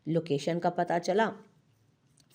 Location का पता चला?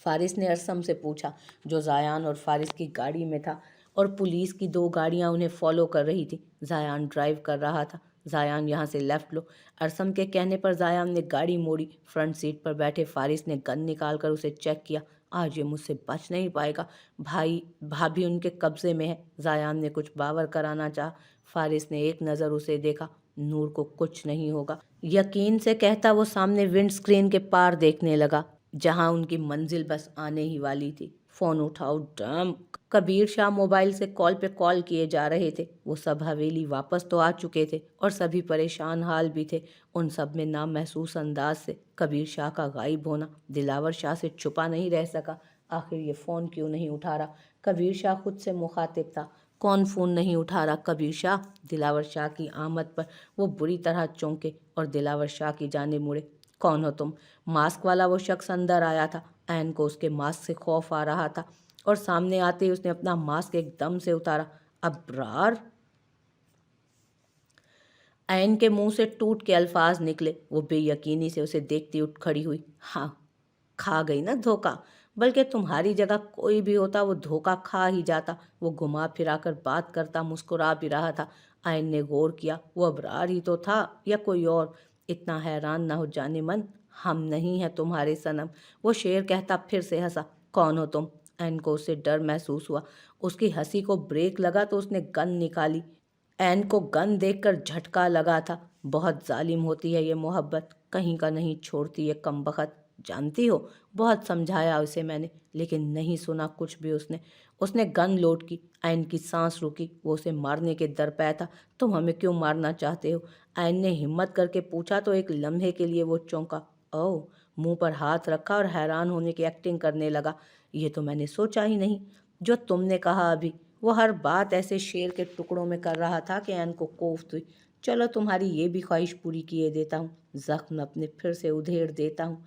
फारिस ने अरसम से पूछा, जो जायान और फारिस की गाड़ी में था, और पुलिस की 2 गाड़ियां उन्हें फॉलो कर रही थी। जायान ड्राइव कर रहा था। जायान यहाँ से लेफ्ट लो। अरसम के कहने पर जायान ने गाड़ी मोड़ी। फ्रंट सीट पर बैठे फारिस ने गन निकाल कर उसे चेक किया। आज ये मुझसे बच नहीं पाएगा। भाई भाभी उनके कब्जे में है। जायान ने कुछ बावर कराना चाहा। फारिस ने एक नज़र उसे देखा। नूर को कुछ नहीं होगा, यकीन से कहता वो सामने विंड स्क्रीन के पार देखने लगा, जहां उनकी मंजिल बस आने ही वाली थी। फोन उठाओ डैम। कबीर शाह मोबाइल से कॉल पे कॉल किए जा रहे थे। वो सब हवेली वापस तो आ चुके थे और सभी परेशान हाल भी थे। उन सब में नामहसूस अंदाज से कबीर शाह का गायब होना दिलावर शाह से छुपा नहीं रह सका। आखिर ये फ़ोन क्यों नहीं उठा रहा? कबीर शाह खुद से मुखातिब था। कौन फ़ोन नहीं उठा रहा? कबीर शाह। दिलावर शाह की आमद पर वो बुरी तरह चौंके और दिलावर शाह की जानिब मुड़े। कौन हो तुम? मास्क वाला वो शख्स अंदर आया था। ऐन को उसके मास्क से खौफ आ रहा था और सामने आते ही उसने अपना मास्क एकदम से उतारा। अबरार? ऐन के मुंह से टूट के अल्फाज निकले। वो बेयकीनी से उसे देखती उठ खड़ी हुई। हाँ, खा गई ना धोखा। बल्कि तुम्हारी जगह कोई भी होता वो धोखा खा ही जाता। वो घुमा फिरा कर बात करता मुस्कुरा भी रहा था। आयन ने गौर किया, वो अबरार ही तो था या कोई और। इतना हैरान ना हो जाने मन, हम नहीं हैं तुम्हारे सनम। वो शेर कहता फिर से हंसा। कौन हो तुम? ऐन को उससे डर महसूस हुआ। उसकी हंसी को ब्रेक लगा तो उसने गन निकाली। ऐन को गन देखकर झटका लगा था। बहुत जालिम होती है ये मोहब्बत, कहीं का नहीं छोड़ती ये कमबख्त। जानती हो, बहुत समझाया उसे मैंने, लेकिन नहीं सुना कुछ भी उसने। उसने गन लोड की। ऐन की सांस रुकी। वो उसे मारने के दरपे था। तुम हमें क्यों मारना चाहते हो? ऐन ने हिम्मत करके पूछा तो एक लम्हे के लिए वो चौंका। ओह, मुंह पर हाथ रखा और हैरान होने की एक्टिंग करने लगा। ये तो मैंने सोचा ही नहीं। जो तुमने कहा अभी। वो हर बात ऐसे शेर के टुकड़ों में कर रहा था कि ऐन को कोफ्त हुई। चलो तुम्हारी ये भी ख्वाहिश पूरी किए देता हूँ, जख्म अपने फिर से उधेड़ देता हूँ।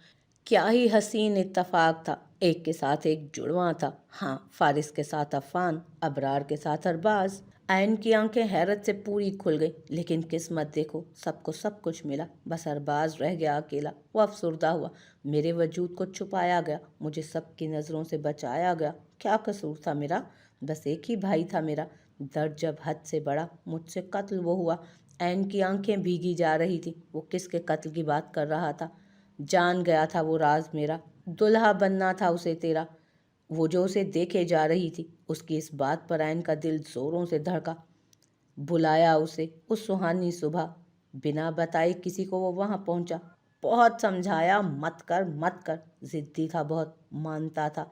क्या ही हसीन इत्तफाक था, एक के साथ एक जुड़वां था। हाँ, फारिस के साथ अफान, अबरार के साथ अरबाज। ऐन की आंखें हैरत से पूरी खुल गई। लेकिन किस्मत देखो, सबको सब कुछ मिला, बस अरबाज रह गया अकेला। वो अफसुर्दा हुआ। मेरे वजूद को छुपाया गया, मुझे सबकी नज़रों से बचाया गया। क्या कसूर था मेरा? बस एक ही भाई था मेरा। दर्द जब हद से बढ़ा, मुझसे कत्ल वो हुआ। ऐन की आंखें भीगी जा रही थी। वो किसके कत्ल की बात कर रहा था? जान गया था वो राज मेरा। दुल्हा बनना था उसे तेरा। वो जो उसे देखे जा रही थी, उसकी इस बात पर ऐन का दिल जोरों से धड़का। बुलाया उसे उस सुहानी सुबह। बिना बताए किसी को वो वहां पहुंचा। बहुत समझाया, मत कर मत कर। जिद्दी था बहुत, मानता था।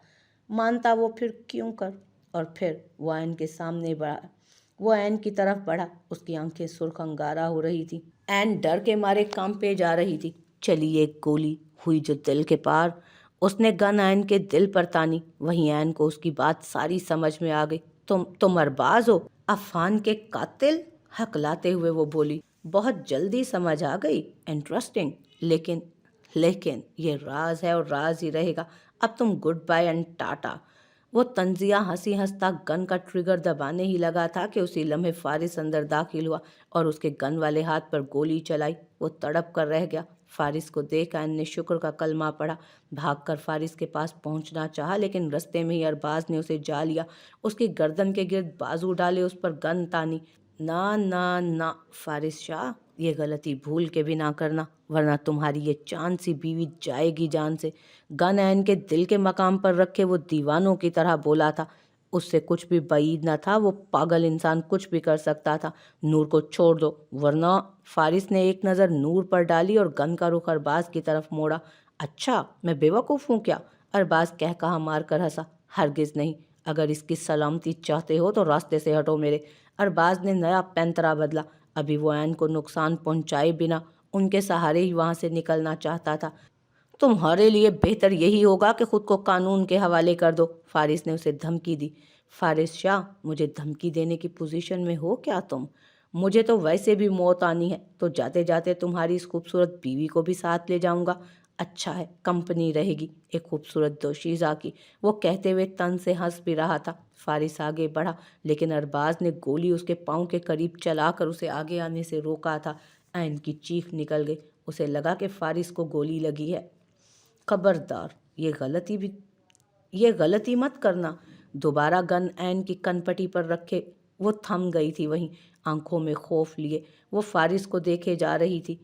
मानता वो फिर क्यों कर? और फिर वो ऐन के सामने बढ़ा। वो ऐन की तरफ बढ़ा। उसकी आंखें सुर्ख अंगारा हो रही थी। ऐन डर के मारे कांपे जा रही थी। चली एक गोली, हुई जो दिल के पार। उसने गन ऐन के दिल पर तानी। वहीं ऐन को उसकी बात सारी समझ में आ गई। तुम अरबाज हो, अफान के कातिल? हकलाते हुए वो बोली। बहुत जल्दी समझ आ गई। इंटरेस्टिंग। लेकिन लेकिन ये राज है और राज ही रहेगा। अब तुम गुड बाय एंड टाटा। वो तंजिया हंसी हंसता गन का ट्रिगर दबाने ही लगा था कि उसी लम्हे फारिस अंदर दाखिल हुआ और उसके गन वाले हाथ पर गोली चलाई। वो तड़प कर रह गया। फारिस को देख ऐन ने शुक्र का कलमा पढ़ा। भागकर फारिस के पास पहुंचना चाहा, लेकिन रास्ते में ही अरबाज ने उसे जा लिया। उसकी गर्दन के गिर्द बाजू डाले, उस पर गन तानी। ना ना ना फारिस शाह, ये गलती भूल के भी ना करना, वरना तुम्हारी ये चांद सी बीवी जाएगी जान से। गन ऐन के दिल के मकाम पर रखे वो दीवानों की तरह बोला था। उससे कुछ भी बाइद न था। वो पागल इंसान कुछ भी कर सकता था। नूर को छोड़ दो वरना। फारिस ने एक नज़र नूर पर डाली और गन का रुख अरबाज की तरफ मोड़ा। अच्छा, मैं बेवकूफ़ हूँ क्या? अरबाज कह कहा मार कर हंसा। हरगिज़ नहीं। अगर इसकी सलामती चाहते हो तो रास्ते से हटो मेरे। अरबाज ने नया पैंतरा बदला। अभी वो ऐन को नुकसान पहुंचाए बिना उनके सहारे ही वहां से निकलना चाहता था। तुम्हारे लिए बेहतर यही होगा कि खुद को कानून के हवाले कर दो, फारिस ने उसे धमकी दी। फारिस शाह, मुझे धमकी देने की पोजीशन में हो क्या तुम? मुझे तो वैसे भी मौत आनी है, तो जाते जाते तुम्हारी इस खूबसूरत बीवी को भी साथ ले जाऊंगा। अच्छा है, कंपनी रहेगी एक खूबसूरत दोशीज़ा की। वो कहते हुए तन से हंस भी रहा था। फारिस आगे बढ़ा, लेकिन अरबाज ने गोली उसके पाँव के करीब चलाकर उसे आगे आने से रोका था। ऐन की चीख निकल गई। उसे लगा कि फारिस को गोली लगी है। खबरदार, ये गलती मत करना। दोबारा गन ऐन की कनपटी पर रखे वो थम गई थी वहीं, आंखों में खौफ लिए वो फारिस को देखे जा रही थी,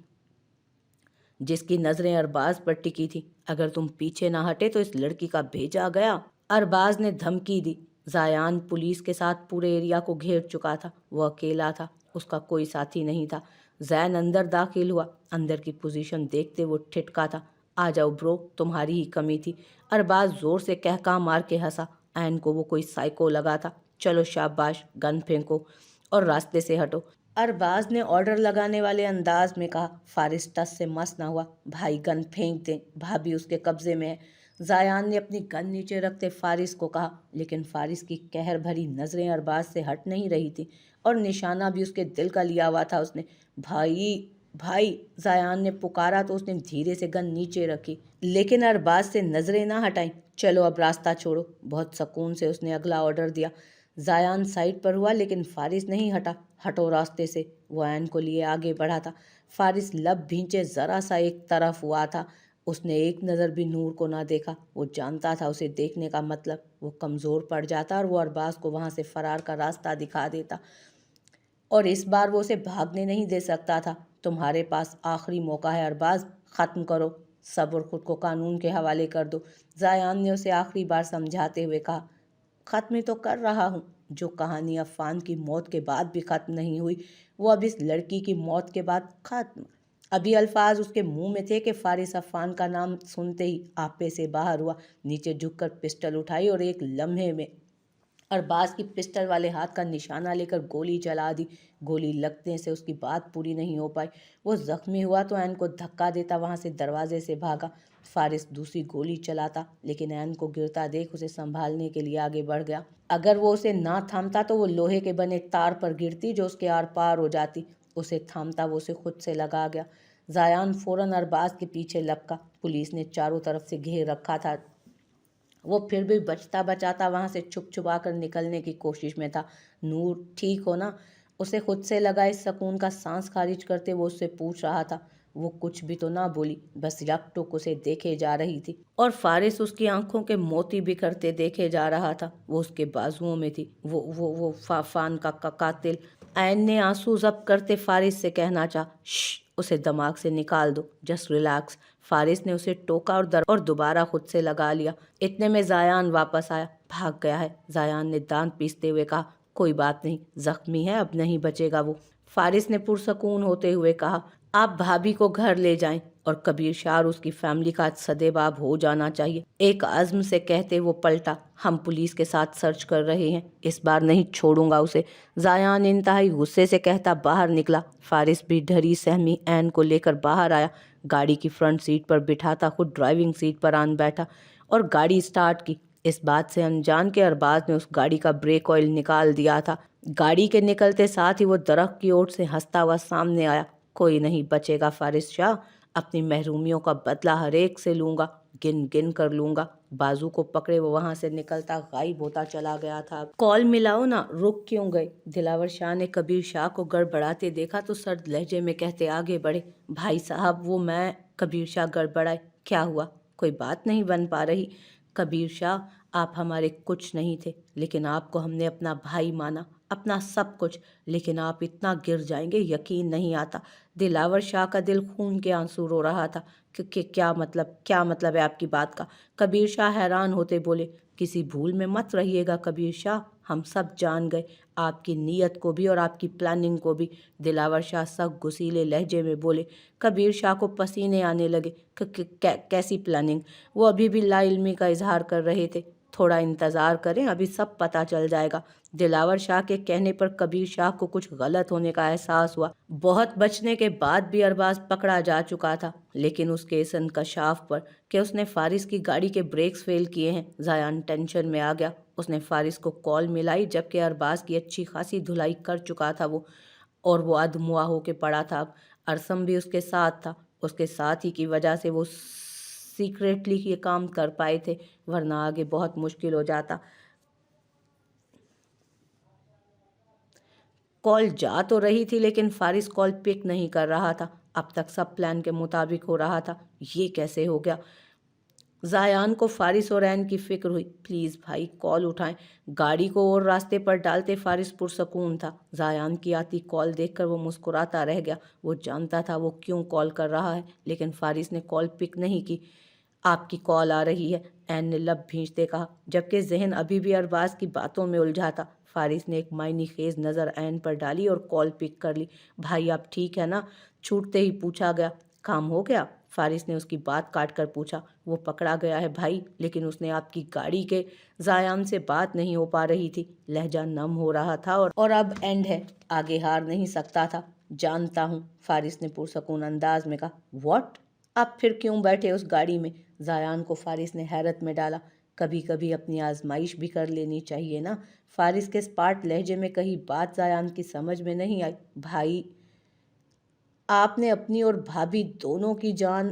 जिसकी नजरें अरबाज पर टिकी थी। अगर तुम पीछे ना हटे तो इस लड़की का भेजा गया। अरबाज ने धमकी दी। जायान पुलिस के साथ पूरे एरिया को घेर चुका था। वो अकेला था, उसका कोई साथी नहीं था। जैन अंदर दाखिल हुआ। अंदर की पोजीशन देखते वो ठिठका था। आ जाओ ब्रो, तुम्हारी ही कमी थी। अरबाज जोर से कहका मार के हंसा। ऐन को वो कोई साइको लगा था। चलो शाबाश, गन फेंको और रास्ते से हटो, अरबाज ने ऑर्डर लगाने वाले अंदाज में कहा। फारिस टस से मस ना हुआ। भाई गन फेंक दें, भाभी उसके कब्जे में है। जायान ने अपनी गन नीचे रखते फारिस को कहा, लेकिन फारिस की कहर भरी नजरें अरबाज से हट नहीं रही थी और निशाना भी उसके दिल का लिया हुआ था उसने। भाई भाई, जायान ने पुकारा तो उसने धीरे से गन नीचे रखी, लेकिन अरबाज से नजरें ना हटाई। चलो अब रास्ता छोड़ो, बहुत सुकून से उसने अगला ऑर्डर दिया। जायान साइड पर हुआ, लेकिन फारिस नहीं हटा। हटो रास्ते से, वो ऐन को लिए आगे बढ़ा था। फारिस लब भींचे जरा सा एक तरफ हुआ था। उसने एक नज़र भी नूर को ना देखा। वो जानता था उसे देखने का मतलब वो कमज़ोर पड़ जाता और वो अरबाज को वहाँ से फरार का रास्ता दिखा देता, और इस बार वो उसे भागने नहीं दे सकता था। तुम्हारे पास आखिरी मौका है अरबाज, ख़त्म करो सब और ख़ुद को कानून के हवाले कर दो। जायान ने उसे आखिरी बार समझाते हुए कहा। ख़त्म ही तो कर रहा हूँ। जो कहानी अफ़ान की मौत के बाद भी ख़त्म नहीं हुई, वो अब इस लड़की की मौत के बाद ख़त्म। अभी अल्फाज उसके मुंह में थे कि फारिस अफ़ान का नाम सुनते ही आपे से बाहर हुआ, नीचे झुककर पिस्टल उठाई और एक लम्हे में अरबाज की पिस्टल वाले हाथ का निशाना लेकर गोली चला दी। गोली लगने से उसकी बात पूरी नहीं हो पाई। वो जख्मी हुआ तो ऐन को धक्का देता वहां से दरवाजे से भागा। फारिस दूसरी गोली चलाता, लेकिन ऐन को गिरता देख उसे संभालने के लिए आगे बढ़ गया। अगर वो उसे ना थामता तो वो लोहे के बने तार पर गिरती जो उसके आर पार हो जाती। उसे थामता वो उसे खुद से लगा गया। जायान फौरन अरबाज के पीछे लपका। पुलिस ने चारों तरफ से घेर रखा था। वो फिर भी बचता बचाता वहां से छुप छुपा कर निकलने की कोशिश में था। नूर ठीक हो ना? उसे खुद से लगा इस सकून का सांस खारिज करते वो उससे पूछ रहा था। वो कुछ भी तो ना बोली, बस यकटुक उसे देखे जा रही थी, और फारिस उसकी आंखों के मोती बिखरते देखे जा रहा था। वो उसके बाजुओं में थी, वो फाफान का कातिल। ऐन ने आंसू जब्त करते फारिस से कहना चाहा, उसे दिमाग से निकाल दो, जस्ट रिलैक्स। फारिस ने उसे टोका और दोबारा खुद से लगा लिया। इतने में जायान वापस आया। भाग गया है, जायान ने दांत पीसते हुए कहा। कोई बात नहीं, जख्मी है, अब नहीं बचेगा वो। फारिस ने पुरसकून होते हुए कहा। आप भाभी को घर ले जाएं, और कबीर शाह और उसकी फैमिली का सदेबाब हो जाना चाहिए। एक अज़्म से कहते वो पलटा। हम पुलिस के साथ सर्च कर रहे हैं, इस बार नहीं छोड़ूंगा उसे। जायान इंतहाई गुस्से से कहता बाहर निकला। फारिस भी डरी सहमी ऐन को लेकर बाहर आया। गाड़ी की फ्रंट सीट पर बिठाता खुद ड्राइविंग सीट पर आन बैठा और गाड़ी स्टार्ट की। इस बात से अनजान के अरबाज ने उस गाड़ी का ब्रेक ऑयल निकाल दिया था। गाड़ी के निकलते साथ ही वो दरख्त की ओर से हंसता हुआ सामने आया। कोई नहीं बचेगा फारिस शाह, अपनी महरूमियों का बदला हर एक से लूंगा, गिन गिन कर लूंगा। बाजू को पकड़े वो वहां से निकलता गायब होता चला गया था। कॉल मिलाओ ना, रुक क्यों गए? दिलावर शाह ने कबीर शाह को गड़बड़ाते देखा तो सर्द लहजे में कहते आगे बढ़े। भाई साहब वो मैं। कबीर शाह गड़बड़ाए। क्या हुआ? कोई बात नहीं बन पा रही? कबीर शाह, आप हमारे कुछ नहीं थे, लेकिन आपको हमने अपना भाई माना, अपना सब कुछ। लेकिन आप इतना गिर जाएंगे यकीन नहीं आता। दिलावर शाह का दिल खून के आंसू रो रहा था कि क्या मतलब है आपकी बात का? कबीर शाह हैरान होते बोले। किसी भूल में मत रहिएगा कबीर शाह, हम सब जान गए, आपकी नीयत को भी और आपकी प्लानिंग को भी। दिलावर शाह सख्त गुस्सीले लहजे में बोले। कबीर शाह को पसीने आने लगे। कैसी प्लानिंग? वो अभी भी लाइल्मी का इजहार कर रहे थे। थोड़ा इंतज़ार करें, अभी सब पता चल जाएगा। दिलावर शाह के कहने पर कबीर शाह को कुछ गलत होने का एहसास हुआ। बहुत बचने के बाद भी अरबाज पकड़ा जा चुका था, लेकिन उसके इस इंकशाफ पर कि उसने फारिस की गाड़ी के ब्रेक्स फेल किए हैं, जायान टेंशन में आ गया। उसने फारिस को कॉल मिलाई, जबकि अरबाज की अच्छी खासी धुलाई कर चुका था वो, और वो अधमुआ होके पड़ा था। अब अरसम भी उसके साथ था। उसके साथ ही की वजह से वो सीक्रेटली ये काम कर पाए थे, वरना आगे बहुत मुश्किल हो जाता। कॉल जा तो रही थी, लेकिन फारिस कॉल पिक नहीं कर रहा था। अब तक सब प्लान के मुताबिक हो रहा था। ये कैसे हो गया? ज़ायान को फ़ारिस और ऐन की फ़िक्र हुई। प्लीज़ भाई कॉल उठाएं। गाड़ी को और रास्ते पर डालते फ़ारिस पुरसकून था। ज़ायान की आती कॉल देखकर वो मुस्कुराता रह गया। वो जानता था वो क्यों कॉल कर रहा है, लेकिन फ़ारिस ने कॉल पिक नहीं की। आपकी कॉल आ रही है, ऐन ने लब भींचते कहा, जबकि जहन अभी भी अरबाज की बातों में उलझा था। फ़ारिस ने एक मायनी खेज नज़र ऐन पर डाली और कॉल पिक कर ली। भाई आप ठीक है ना? छूटते ही पूछा गया। काम हो गया? फ़ारिस ने उसकी बात काट कर पूछा। वो पकड़ा गया है भाई, लेकिन उसने आपकी गाड़ी के ज़ायान से बात नहीं हो पा रही थी। लहजा नम हो रहा था और अब एंड है, आगे हार नहीं सकता था। जानता हूँ, फ़ारिस ने पुरसकून अंदाज में कहा। व्हाट? आप फिर क्यों बैठे उस गाड़ी में? ज़ायान को फ़ारिस ने हैरत में डाला। कभी कभी अपनी आजमाइश भी कर लेनी चाहिए ना। फ़ारिस के स्पार्ट लहजे में कही बात ज़ायान की समझ में नहीं आई। भाई आपने अपनी और भाभी दोनों की जान,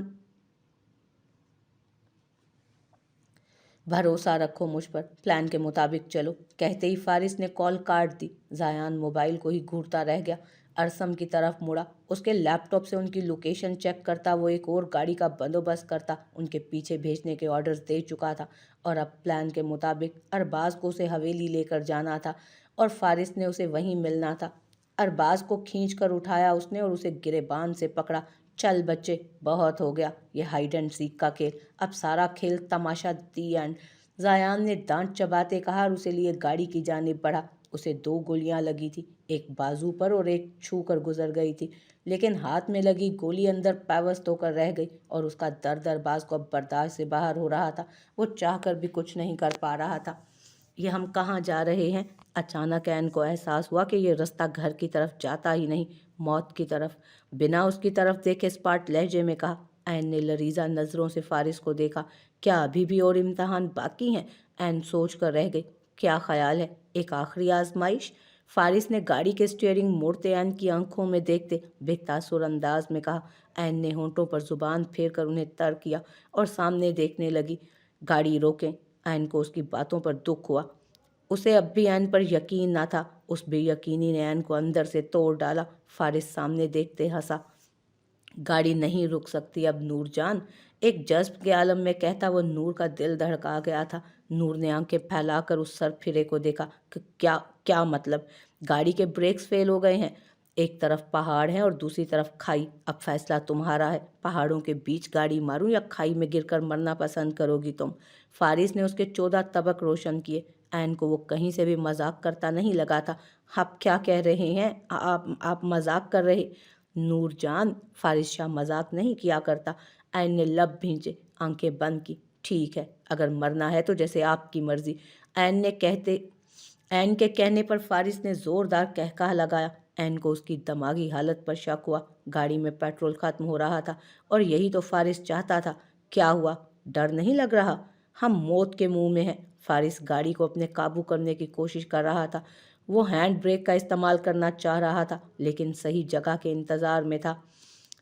भरोसा रखो मुझ पर, प्लान के मुताबिक चलो। कहते ही फ़ारिस ने कॉल काट दी। ज़ायान मोबाइल को ही घूरता रह गया। अरसम की तरफ मुड़ा। उसके लैपटॉप से उनकी लोकेशन चेक करता वो एक और गाड़ी का बंदोबस्त करता। उनके पीछे भेजने के ऑर्डर्स दे चुका था और अब प्लान के मुताबिक अरबाज को उसे हवेली लेकर जाना था और फ़ारिस ने उसे वहीं मिलना था। अरबाज को खींच कर उठाया उसने और उसे गिरेबान से पकड़ा। चल बच्चे, बहुत हो गया ये हाइड एंड सीक का खेल, अब सारा खेल तमाशा दी एंड। ज़ायान ने दांत चबाते कहा और उसे लिए गाड़ी की जानिब बढ़ा। उसे 2 गोलियां लगी थी, एक बाजू पर और एक छू कर गुजर गई थी, लेकिन हाथ में लगी गोली अंदर पैवस्त होकर रह गई और उसका दर्द अरबाज को अब बर्दाश्त से बाहर हो रहा था। वो चाहकर भी कुछ नहीं कर पा रहा था। ये हम कहाँ जा रहे हैं? अचानक ऐन को एहसास हुआ कि ये रास्ता घर की तरफ जाता ही नहीं, मौत की तरफ। बिना उसकी तरफ देखे स्पार्ट लहजे में कहा। ऐन ने लरीजा नज़रों से फ़ारिस को देखा। क्या अभी भी और इम्तहान बाकी हैं? ऐन सोच कर रह गई। क्या ख्याल है, एक आखिरी आजमाइश? फ़ारिस ने गाड़ी के स्टीयरिंग मोड़ते ऐन की आंखों में देखते बेतासुर अंदाज में कहा। ऐन ने होंठों पर जुबान फेर कर उन्हें तर किया और सामने देखने लगी। गाड़ी रोकें। ऐन को उसकी बातों पर दुख हुआ। उसे अब भी ऐन पर यकीन ना था। उस बेयकीनी ने ऐन को अंदर से तोड़ डाला। फ़ारिस सामने देखते हंसा। गाड़ी नहीं रुक सकती अब नूरजान, एक जज्ब के आलम में कहता वो नूर का दिल धड़का गया था। नूर ने आंखें फैलाकर उस सरफिरे को देखा कि क्या क्या मतलब? गाड़ी के ब्रेक्स फेल हो गए हैं। एक तरफ पहाड़ है और दूसरी तरफ खाई। अब फैसला तुम्हारा है। पहाड़ों के बीच गाड़ी मारूं या खाई में गिरकर मरना पसंद करोगी तुम? फ़ारिस ने उसके 14 तबक रोशन किए। ऐन को वो कहीं से भी मजाक करता नहीं लगा था। आप क्या कह रहे हैं? आप मजाक कर रहे? नूरजान, फ़ारिस शाह मजाक नहीं किया करता। ऐन ने लब भींचे, आंखें बंद की। ठीक है, अगर मरना है तो जैसे आपकी मर्जी। ऐन के कहने पर फ़ारिस ने ज़ोरदार कहकहा लगाया। ऐन को उसकी दिमागी हालत पर शक हुआ। गाड़ी में पेट्रोल ख़त्म हो रहा था और यही तो फ़ारिस चाहता था। क्या हुआ? डर नहीं लग रहा? हम मौत के मुंह में हैं। फ़ारिस गाड़ी को अपने काबू करने की कोशिश कर रहा था। वो हैंड ब्रेक का इस्तेमाल करना चाह रहा था, लेकिन सही जगह के इंतज़ार में था,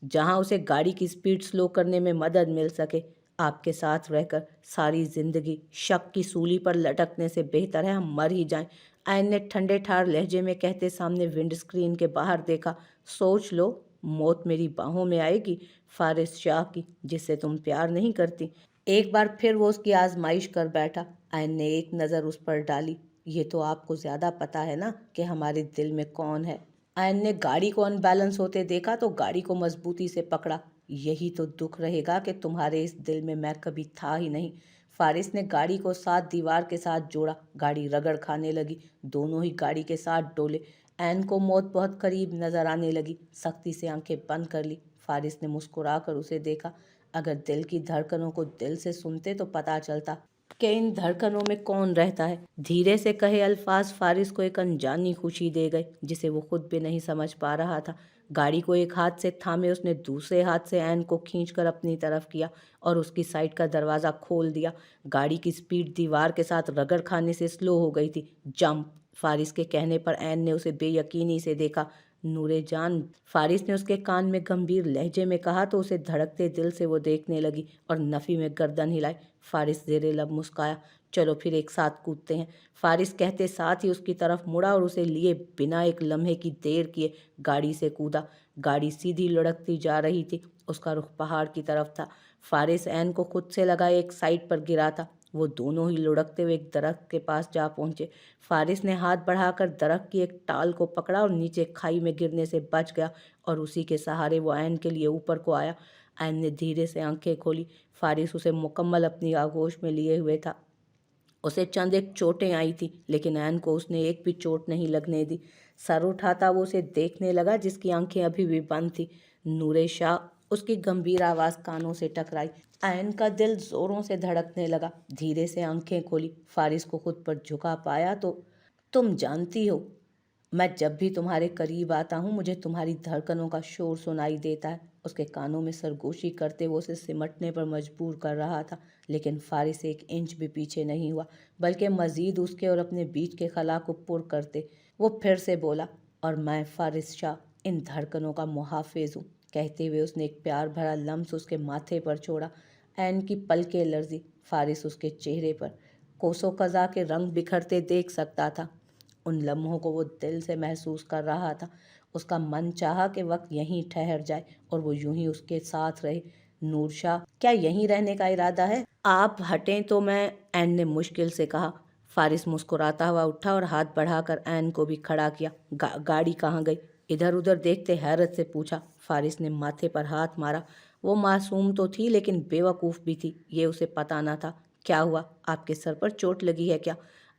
जहां उसे गाड़ी की स्पीड स्लो करने में मदद मिल सके। आपके साथ रहकर सारी जिंदगी शक की सूली पर लटकने से बेहतर है हम मर ही जाएं। ऐन ने ठंडे ठार लहजे में कहते सामने विंड स्क्रीन के बाहर देखा। सोच लो, मौत मेरी बाहों में आएगी, फ़ारिस शाह की, जिससे तुम प्यार नहीं करती। एक बार फिर वो उसकी आजमाइश कर बैठा। ऐन ने एक नज़र उस पर डाली। ये तो आपको ज़्यादा पता है ना कि हमारे दिल में कौन है। ऐन ने गाड़ी को अनबैलेंस होते देखा तो गाड़ी को मजबूती से पकड़ा। यही तो दुख रहेगा कि तुम्हारे इस दिल में मैं कभी था ही नहीं। फ़ारिस ने गाड़ी को साथ दीवार के साथ जोड़ा। गाड़ी रगड़ खाने लगी। दोनों ही गाड़ी के साथ डोले। ऐन को मौत बहुत करीब नजर आने लगी। सख्ती से आंखें बंद कर ली। फ़ारिस ने मुस्कुरा कर उसे देखा। अगर दिल की धड़कनों को दिल से सुनते तो पता चलता कि इन धड़कनों में कौन रहता है। धीरे से कहे अल्फाज फ़ारिस को एक अनजानी खुशी दे गए, जिसे वो खुद भी नहीं समझ पा रहा था। गाड़ी को एक हाथ से थामे उसने दूसरे हाथ से ऐन को खींचकर अपनी तरफ किया और उसकी साइड का दरवाज़ा खोल दिया। गाड़ी की स्पीड दीवार के साथ रगड़ खाने से स्लो हो गई थी। जंप! फ़ारिस के कहने पर ऐन ने उसे बेयकीनी से देखा। नूरे जान, फ़ारिस ने उसके कान में गंभीर लहजे में कहा तो उसे धड़कते दिल से वो देखने लगी और नफ़ी में गर्दन हिलाई। फ़ारिस ज़ेरे लब मुस्काया। चलो फिर एक साथ कूदते हैं। फ़ारिस कहते साथ ही उसकी तरफ मुड़ा और उसे लिए बिना एक लम्हे की देर किए गाड़ी से कूदा। गाड़ी सीधी लुढ़कती जा रही थी। उसका रुख पहाड़ की तरफ था। फारिस ऐन को खुद से लगा एक साइड पर गिरा था। वो दोनों ही लुढ़कते हुए एक दरख्त के पास जा पहुंचे। फारिस ने हाथ बढ़ाकर दरख्त की एक टाल को पकड़ा और नीचे खाई में गिरने से बच गया, और उसी के सहारे वो ऐन के लिए ऊपर को आया। ऐन ने धीरे से आंखें खोली। फारिस उसे मुकम्मल अपनी आगोश में लिए हुए था। उसे चंद एक चोटें आई थी, लेकिन ऐन को उसने एक भी चोट नहीं लगने दी। सर उठाता वो उसे देखने लगा, जिसकी आंखें अभी भी बंद थी। नूरे शाह, उसकी गंभीर आवाज़ कानों से टकराई। ऐन का दिल जोरों से धड़कने लगा। धीरे से आंखें खोली। फारिस को खुद पर झुका पाया तो, तुम जानती हो, मैं जब भी तुम्हारे करीब आता हूँ मुझे तुम्हारी धड़कनों का शोर सुनाई देता है। उसके कानों में सरगोशी करते वो उसे सिमटने पर मजबूर कर रहा था, लेकिन फारिस एक इंच भी पीछे नहीं हुआ, बल्कि मजीद उसके और अपने बीच के खला को पुर करते वो फिर से बोला, और मैं फारिस शाह इन धड़कनों का मुहाफिज हूँ। कहते हुए उसने एक प्यार भरा लम्स उसके माथे पर छोड़ा। ऐन की पलकें लर्जी। फारिस उसके चेहरे पर कोसों कज़ा के रंग बिखरते देख सकता था। उन लम्हों को वो दिल से महसूस कर रहा था। उसका मन चाहा कि वक्त यहीं ठहर जाए और वो यूं ही उसके साथ रहे। नूर शाह, क्या यहीं रहने का इरादा है? आप हटें तो मैं, ऐन ने मुश्किल से कहा। फारिस मुस्कुराता हुआ उठा और हाथ बढ़ाकर ऐन को भी खड़ा किया। गाड़ी कहाँ गई? इधर उधर देखते हैरत से पूछा। फारिस ने माथे पर हाथ मारा। वो मासूम तो थी, लेकिन बेवकूफ़ भी थी, ये उसे पता ना था। क्या हुआ? आपके सर पर चोट लगी है क्या?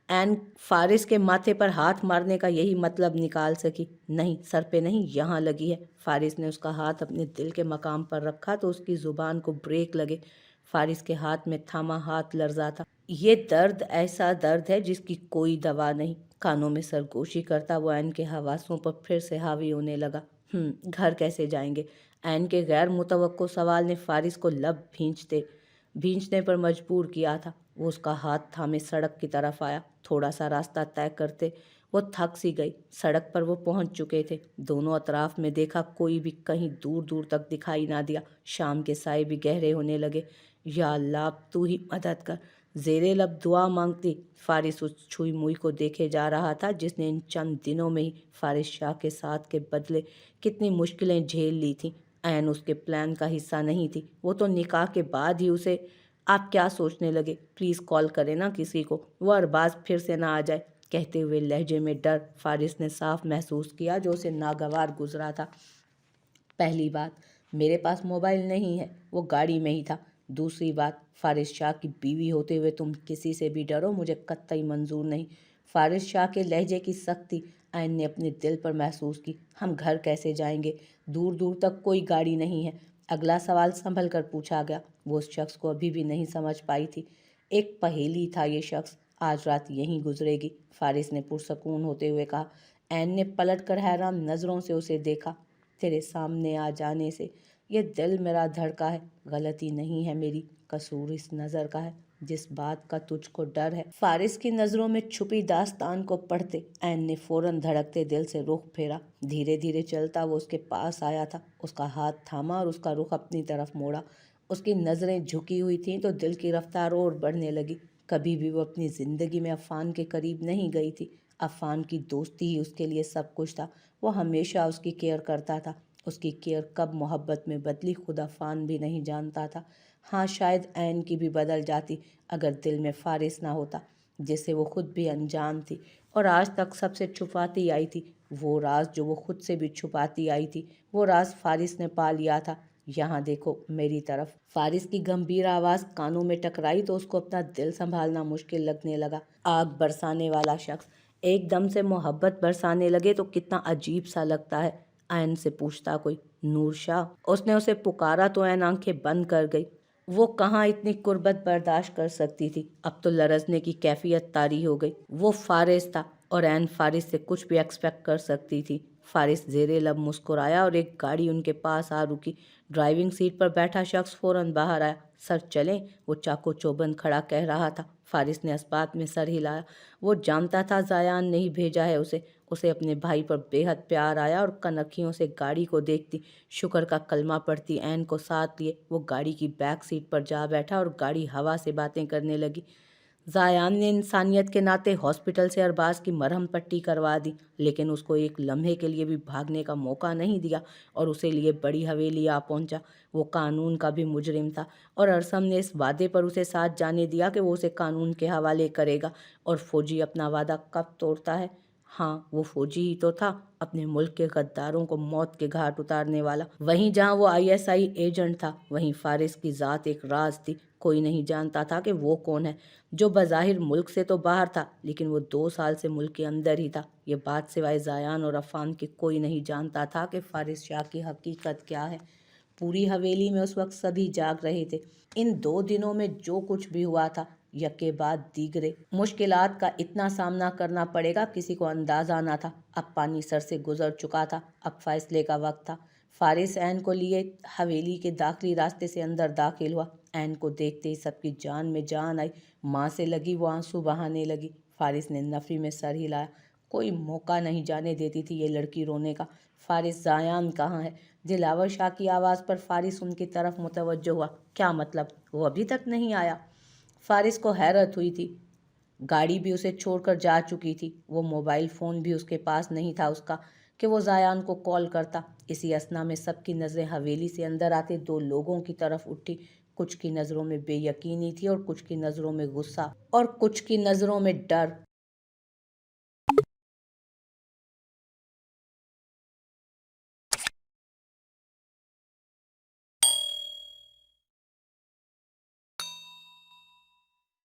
ऐन फारिस के माथे पर हाथ मारने का यही मतलब निकाल सकी। नहीं, सर पे नहीं, यहाँ लगी है। फारिस ने उसका हाथ अपने दिल के मकाम पर रखा तो उसकी जुबान को ब्रेक लगे। फारिस के हाथ में थामा हाथ लर्जा था। ये दर्द ऐसा दर्द है जिसकी कोई दवा नहीं। कानों में सरगोशी करता वो ऐन के हवासों पर फिर से हावी होने लगा। घर कैसे जाएंगे? ऐन के गैर मुतवक्को सवाल ने फारिस को लब भींचने पर मजबूर किया था। वो उसका हाथ थामे सड़क की तरफ आया। थोड़ा सा रास्ता तय करते वो थक सी गई। सड़क पर वो पहुंच चुके थे। दोनों अतराफ में देखा, कोई भी कहीं दूर दूर तक दिखाई ना दिया। शाम के साए भी गहरे होने लगे। या अल्लाह, अब तू ही मदद कर, जेरे लब दुआ मांगती। फारिस उस छुई मुई को देखे जा रहा था जिसने इन चंद दिनों में ही फारिस शाह के साथ के बदले कितनी मुश्किलें झेल ली थी। ऐन उसके प्लान का हिस्सा नहीं थी। वो तो निकाह के बाद ही उसे, आप क्या सोचने लगे? प्लीज़ कॉल करें ना किसी को, वो अरबाज फिर से ना आ जाए। कहते हुए लहजे में डर फारिस ने साफ महसूस किया जो उसे नागवार गुजरा था। पहली बात, मेरे पास मोबाइल नहीं है, वो गाड़ी में ही था। दूसरी बात, फारिस शाह की बीवी होते हुए तुम किसी से भी डरो, मुझे कतई मंजूर नहीं। फारिस शाह के लहजे की सख्ती ऐन ने अपने दिल पर महसूस की। हम घर कैसे जाएंगे? दूर दूर तक कोई गाड़ी नहीं है। अगला सवाल संभल कर पूछा गया। वो उस शख्स को अभी भी नहीं समझ पाई थी। एक पहेली था ये शख्स। आज रात यहीं गुजरेगी, फारिस ने पुरसकून होते हुए कहा। ऐन ने पलट कर हैरान नज़रों से उसे देखा। तेरे सामने आ जाने से ये दिल मेरा धड़का है। गलती नहीं है मेरी, कसूर इस नज़र का है जिस बात का तुझको डर है। फारिस की नज़रों में छुपी दास्तान को पढ़ते ऐन ने फौरन धड़कते दिल से रुख फेरा। धीरे धीरे चलता वो उसके पास आया था। उसका हाथ थामा और उसका रुख अपनी तरफ मोड़ा। उसकी नज़रें झुकी हुई थीं तो दिल की रफ्तार और बढ़ने लगी। कभी भी वो अपनी ज़िंदगी में अफ़ान के करीब नहीं गई थी। अफ़ान की दोस्ती ही उसके लिए सब कुछ था। वो हमेशा उसकी केयर करता था। उसकी केयर कब मोहब्बत में बदली खुद अफ़ान भी नहीं जानता था। हाँ, शायद ऐन की भी बदल जाती अगर दिल में फारिस ना होता, जिससे वो खुद भी अनजान थी और आज तक सबसे छुपाती आई थी। वो राज जो वो खुद से भी छुपाती आई थी, वो राज फारिस ने पा लिया था। यहाँ देखो मेरी तरफ। फारिस की गंभीर आवाज़ कानों में टकराई तो उसको अपना दिल संभालना मुश्किल लगने लगा। आग बरसाने वाला शख्स एकदम से मोहब्बत बरसाने लगे तो कितना अजीब सा लगता है। ऐन से पूछता कोई, नूर शाह? उसने उसे पुकारा तो ऐन आंखें बंद कर गई। वो कहाँ इतनी कुर्बत बर्दाश्त कर सकती थी। अब तो लरजने की कैफियत तारी हो गई। वो फारिस था और ऐन फारिस से कुछ भी एक्सपेक्ट कर सकती थी। फारिस जेरे लब मुस्कुराया और एक गाड़ी उनके पास आ रुकी। ड्राइविंग सीट पर बैठा शख्स फौरन बाहर आया। सर चलें? वो चाको चौबंद खड़ा कह रहा था। फारिस ने इस्बात में सर हिलाया। वो जानता था ज़ायान नहीं भेजा है उसे अपने भाई पर बेहद प्यार आया और कनखियों से गाड़ी को देखती शुक्र का कलमा पढ़ती ऐन को साथ लिए वो गाड़ी की बैक सीट पर जा बैठा और गाड़ी हवा से बातें करने लगी। ज़ायान ने इंसानियत के नाते हॉस्पिटल से अरबाज की मरहम पट्टी करवा दी, लेकिन उसको एक लम्हे के लिए भी भागने का मौका नहीं दिया और उसे लिए बड़ी हवेली आ पहुंचा। वो कानून का भी मुजरिम था और अरसम ने इस वादे पर उसे साथ जाने दिया कि वो उसे कानून के हवाले करेगा। और फौजी अपना वादा कब तोड़ता है? हाँ, वो फौजी ही तो था, अपने मुल्क के गद्दारों को मौत के घाट उतारने वाला। वहीं जहाँ वो आईएसआई एजेंट था, वहीं फारिस की ज़ात एक राज थी। कोई नहीं जानता था कि वो कौन है, जो बज़ाहिर मुल्क से तो बाहर था, लेकिन वो 2 साल से मुल्क के अंदर ही था। ये बात सिवाय ज़ायान और अफ़ान के कोई नहीं जानता था कि फारिस शाह की हकीकत क्या है। पूरी हवेली में उस वक्त सभी जाग रहे थे। इन 2 दिनों में जो कुछ भी हुआ था, यके बाद दीगरे मुश्किलात का इतना सामना करना पड़ेगा, किसी को अंदाजा ना था। अब पानी सर से गुजर चुका था, अब फैसले का वक्त था। फारिस ऐन को लिए हवेली के दाखिली रास्ते से अंदर दाखिल हुआ। ऐन को देखते ही सबकी जान में जान आई। माँ से लगी वो आंसू बहाने लगी। फारिस ने नफी में सर हिलाया। कोई मौका नहीं जाने देती थी ये लड़की रोने का। फारिस, ज़ायान कहाँ है? दिलावर शाह की आवाज़ पर फारिस उनकी तरफ मुतवज्जो हुआ। क्या मतलब, वो अभी तक नहीं आया? फारिस को हैरत हुई थी। गाड़ी भी उसे छोड़कर जा चुकी थी। वो मोबाइल फ़ोन भी उसके पास नहीं था उसका कि वो ज़ायान को कॉल करता। इसी असना में सबकी नज़रें हवेली से अंदर आते 2 लोगों की तरफ उठी। कुछ की नज़रों में बेयकीनी थी और कुछ की नज़रों में गुस्सा और कुछ की नज़रों में डर।